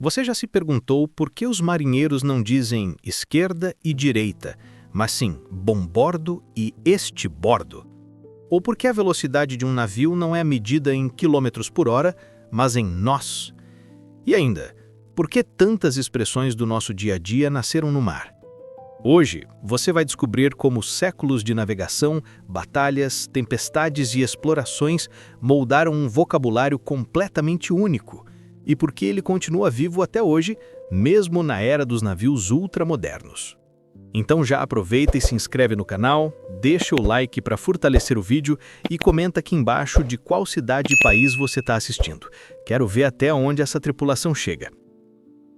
Você já se perguntou por que os marinheiros não dizem esquerda e direita, mas sim bombordo e estibordo? Ou por que a velocidade de um navio não é medida em quilômetros por hora, mas em nós? E ainda, por que tantas expressões do nosso dia a dia nasceram no mar? Hoje, você vai descobrir como séculos de navegação, batalhas, tempestades e explorações moldaram um vocabulário completamente único e por que ele continua vivo até hoje, mesmo na era dos navios ultramodernos. Então já aproveita e se inscreve no canal, deixa o like para fortalecer o vídeo e comenta aqui embaixo de qual cidade e país você está assistindo. Quero ver até onde essa tripulação chega.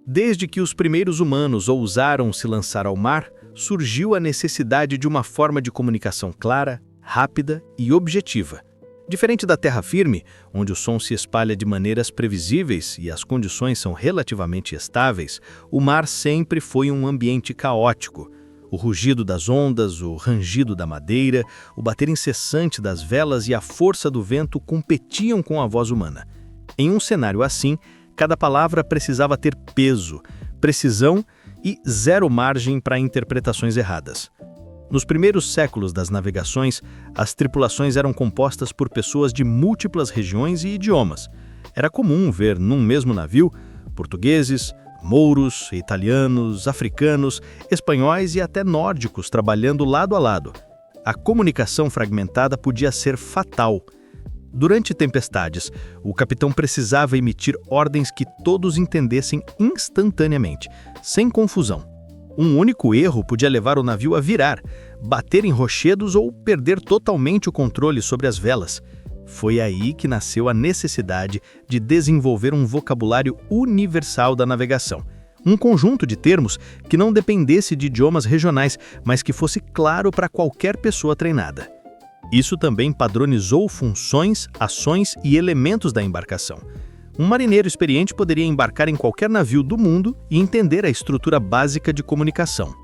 Desde que os primeiros humanos ousaram se lançar ao mar, surgiu a necessidade de uma forma de comunicação clara, rápida e objetiva. Diferente da terra firme, onde o som se espalha de maneiras previsíveis e as condições são relativamente estáveis, o mar sempre foi um ambiente caótico. O rugido das ondas, o rangido da madeira, o bater incessante das velas e a força do vento competiam com a voz humana. Em um cenário assim, cada palavra precisava ter peso, precisão e zero margem para interpretações erradas. Nos primeiros séculos das navegações, as tripulações eram compostas por pessoas de múltiplas regiões e idiomas. Era comum ver num mesmo navio portugueses, mouros, italianos, africanos, espanhóis e até nórdicos trabalhando lado a lado. A comunicação fragmentada podia ser fatal. Durante tempestades, o capitão precisava emitir ordens que todos entendessem instantaneamente, sem confusão. Um único erro podia levar o navio a virar, bater em rochedos ou perder totalmente o controle sobre as velas. Foi aí que nasceu a necessidade de desenvolver um vocabulário universal da navegação. Um conjunto de termos que não dependesse de idiomas regionais, mas que fosse claro para qualquer pessoa treinada. Isso também padronizou funções, ações e elementos da embarcação. Um marinheiro experiente poderia embarcar em qualquer navio do mundo e entender a estrutura básica de comunicação.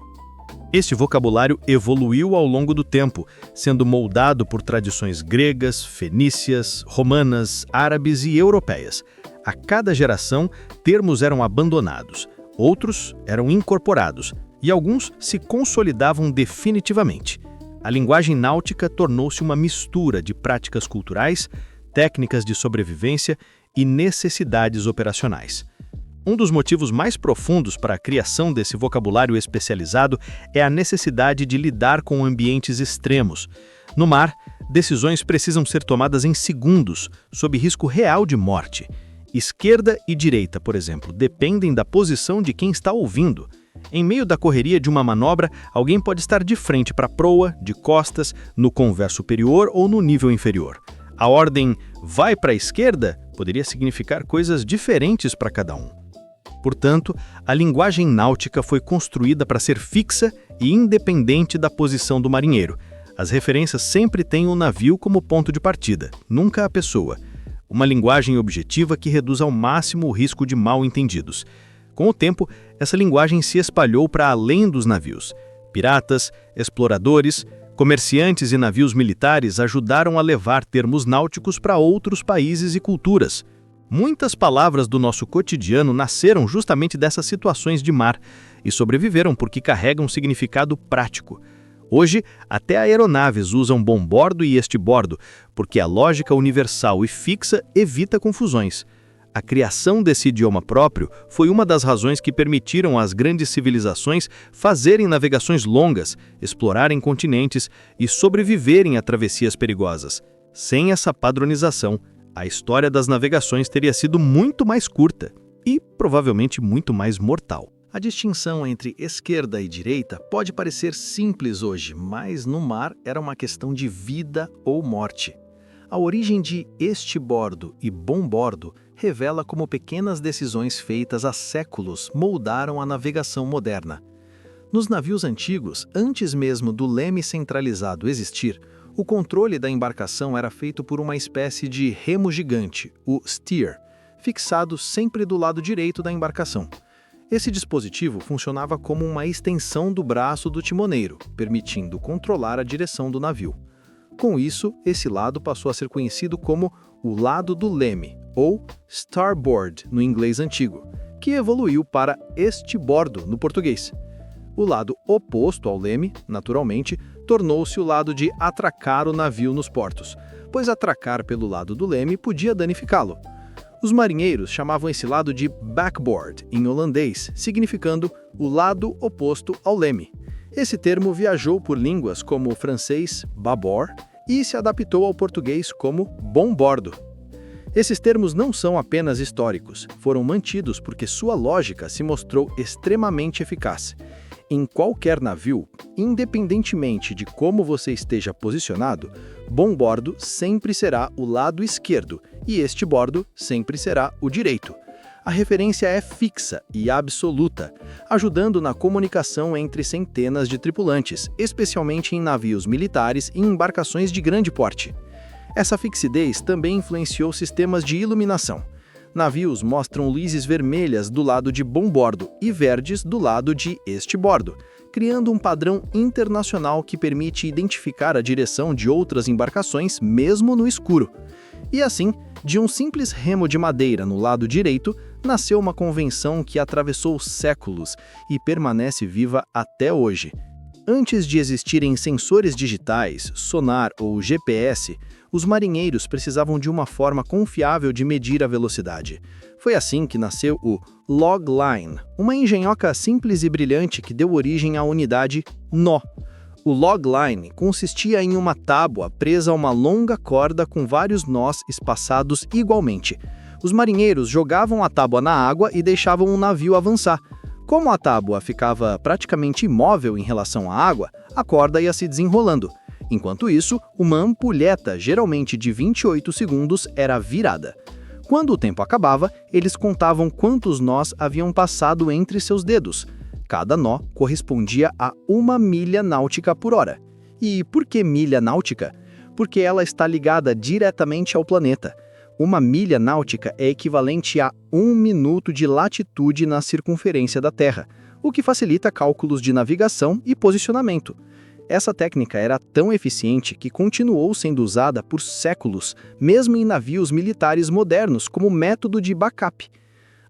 Este vocabulário evoluiu ao longo do tempo, sendo moldado por tradições gregas, fenícias, romanas, árabes e europeias. A cada geração, termos eram abandonados, outros eram incorporados e alguns se consolidavam definitivamente. A linguagem náutica tornou-se uma mistura de práticas culturais, técnicas de sobrevivência e necessidades operacionais. Um dos motivos mais profundos para a criação desse vocabulário especializado é a necessidade de lidar com ambientes extremos. No mar, decisões precisam ser tomadas em segundos, sob risco real de morte. Esquerda e direita, por exemplo, dependem da posição de quem está ouvindo. Em meio da correria de uma manobra, alguém pode estar de frente para a proa, de costas, no convés superior ou no nível inferior. A ordem "vai para a esquerda" poderia significar coisas diferentes para cada um. Portanto, a linguagem náutica foi construída para ser fixa e independente da posição do marinheiro. As referências sempre têm o navio como ponto de partida, nunca a pessoa. Uma linguagem objetiva que reduz ao máximo o risco de mal-entendidos. Com o tempo, essa linguagem se espalhou para além dos navios. Piratas, exploradores, comerciantes e navios militares ajudaram a levar termos náuticos para outros países e culturas. Muitas palavras do nosso cotidiano nasceram justamente dessas situações de mar e sobreviveram porque carregam um significado prático. Hoje, até aeronaves usam bombordo e estibordo, porque a lógica universal e fixa evita confusões. A criação desse idioma próprio foi uma das razões que permitiram às grandes civilizações fazerem navegações longas, explorarem continentes e sobreviverem a travessias perigosas. Sem essa padronização, a história das navegações teria sido muito mais curta e, provavelmente, muito mais mortal. A distinção entre esquerda e direita pode parecer simples hoje, mas no mar era uma questão de vida ou morte. A origem de estibordo e bombordo revela como pequenas decisões feitas há séculos moldaram a navegação moderna. Nos navios antigos, antes mesmo do leme centralizado existir, o controle da embarcação era feito por uma espécie de remo gigante, o steer, fixado sempre do lado direito da embarcação. Esse dispositivo funcionava como uma extensão do braço do timoneiro, permitindo controlar a direção do navio. Com isso, esse lado passou a ser conhecido como o lado do leme, ou starboard no inglês antigo, que evoluiu para estibordo no português. O lado oposto ao leme, naturalmente, tornou-se o lado de atracar o navio nos portos, pois atracar pelo lado do leme podia danificá-lo. Os marinheiros chamavam esse lado de backboard, em holandês, significando o lado oposto ao leme. Esse termo viajou por línguas como o francês bâbord e se adaptou ao português como bombordo. Esses termos não são apenas históricos, foram mantidos porque sua lógica se mostrou extremamente eficaz. Em qualquer navio, independentemente de como você esteja posicionado, bombordo sempre será o lado esquerdo e estibordo sempre será o direito. A referência é fixa e absoluta, ajudando na comunicação entre centenas de tripulantes, especialmente em navios militares e embarcações de grande porte. Essa fixidez também influenciou sistemas de iluminação. Navios mostram luzes vermelhas do lado de bombordo e verdes do lado de estibordo, criando um padrão internacional que permite identificar a direção de outras embarcações mesmo no escuro. E assim, de um simples remo de madeira no lado direito, nasceu uma convenção que atravessou séculos e permanece viva até hoje. Antes de existirem sensores digitais, sonar ou GPS, os marinheiros precisavam de uma forma confiável de medir a velocidade. Foi assim que nasceu o logline, uma engenhoca simples e brilhante que deu origem à unidade nó. O logline consistia em uma tábua presa a uma longa corda com vários nós espaçados igualmente. Os marinheiros jogavam a tábua na água e deixavam o navio avançar. Como a tábua ficava praticamente imóvel em relação à água, a corda ia se desenrolando. Enquanto isso, uma ampulheta, geralmente de 28 segundos, era virada. Quando o tempo acabava, eles contavam quantos nós haviam passado entre seus dedos. Cada nó correspondia a 1 milha náutica por hora. E por que milha náutica? Porque ela está ligada diretamente ao planeta. 1 milha náutica é equivalente a 1 minuto de latitude na circunferência da Terra, o que facilita cálculos de navegação e posicionamento. Essa técnica era tão eficiente que continuou sendo usada por séculos, mesmo em navios militares modernos como método de backup.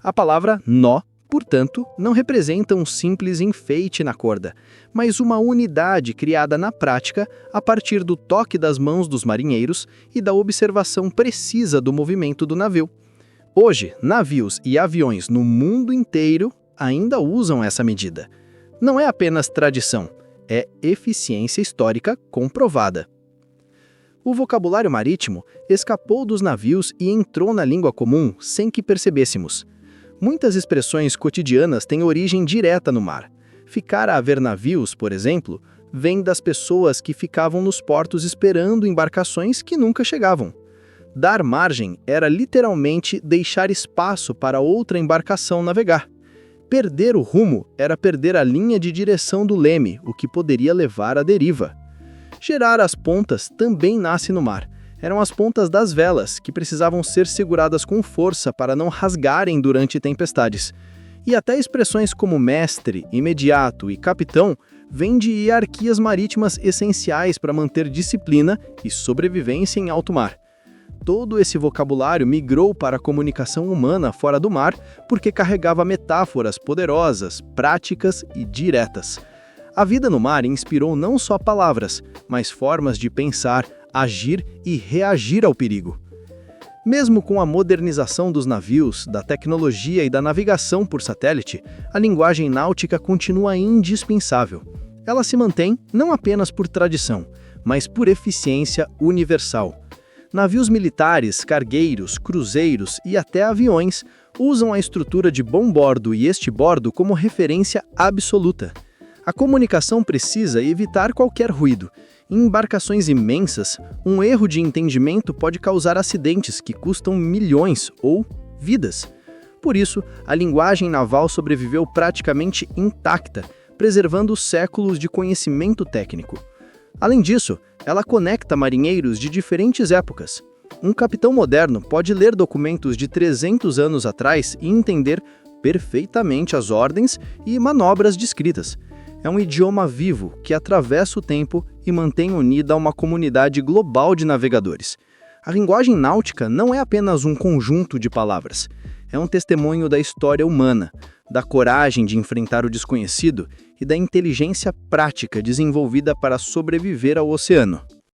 A palavra nó, portanto, não representa um simples enfeite na corda, mas uma unidade criada na prática a partir do toque das mãos dos marinheiros e da observação precisa do movimento do navio. Hoje, navios e aviões no mundo inteiro ainda usam essa medida. Não é apenas tradição, é eficiência histórica comprovada. O vocabulário marítimo escapou dos navios e entrou na língua comum sem que percebêssemos. Muitas expressões cotidianas têm origem direta no mar. Ficar a ver navios, por exemplo, vem das pessoas que ficavam nos portos esperando embarcações que nunca chegavam. Dar margem era literalmente deixar espaço para outra embarcação navegar. Perder o rumo era perder a linha de direção do leme, o que poderia levar à deriva. Gerar as pontas também nasce no mar. Eram as pontas das velas, que precisavam ser seguradas com força para não rasgarem durante tempestades. E até expressões como mestre, imediato e capitão vêm de hierarquias marítimas essenciais para manter disciplina e sobrevivência em alto mar. Todo esse vocabulário migrou para a comunicação humana fora do mar porque carregava metáforas poderosas, práticas e diretas. A vida no mar inspirou não só palavras, mas formas de pensar, agir e reagir ao perigo. Mesmo com a modernização dos navios, da tecnologia e da navegação por satélite, a linguagem náutica continua indispensável. Ela se mantém não apenas por tradição, mas por eficiência universal. Navios militares, cargueiros, cruzeiros e até aviões usam a estrutura de bombordo e estibordo como referência absoluta. A comunicação precisa evitar qualquer ruído. Em embarcações imensas, um erro de entendimento pode causar acidentes que custam milhões ou vidas. Por isso, a linguagem naval sobreviveu praticamente intacta, preservando séculos de conhecimento técnico. Além disso, ela conecta marinheiros de diferentes épocas. Um capitão moderno pode ler documentos de 300 anos atrás e entender perfeitamente as ordens e manobras descritas. É um idioma vivo que atravessa o tempo e mantém unida uma comunidade global de navegadores. A linguagem náutica não é apenas um conjunto de palavras. É um testemunho da história humana, da coragem de enfrentar o desconhecido e da inteligência prática desenvolvida para sobreviver ao oceano.